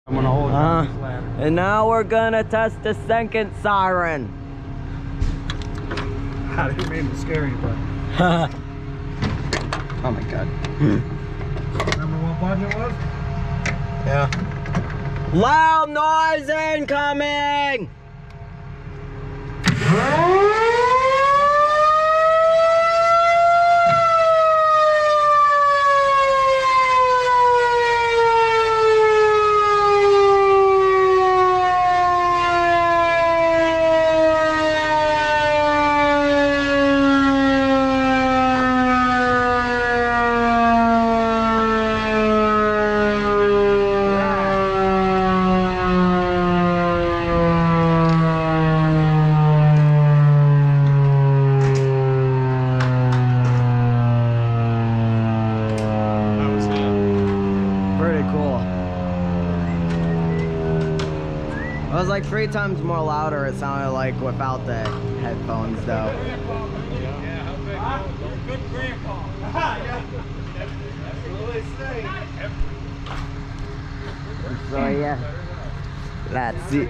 I'm gonna hold on this ladder. And now we're gonna test the second siren. I didn't mean to scare you, but. Oh my god. Remember what button it was? Yeah. Loud noise incoming! It was like 3 times more louder, it sounded like, without the headphones though. Good grandpa. That's what they say. So yeah, that's it.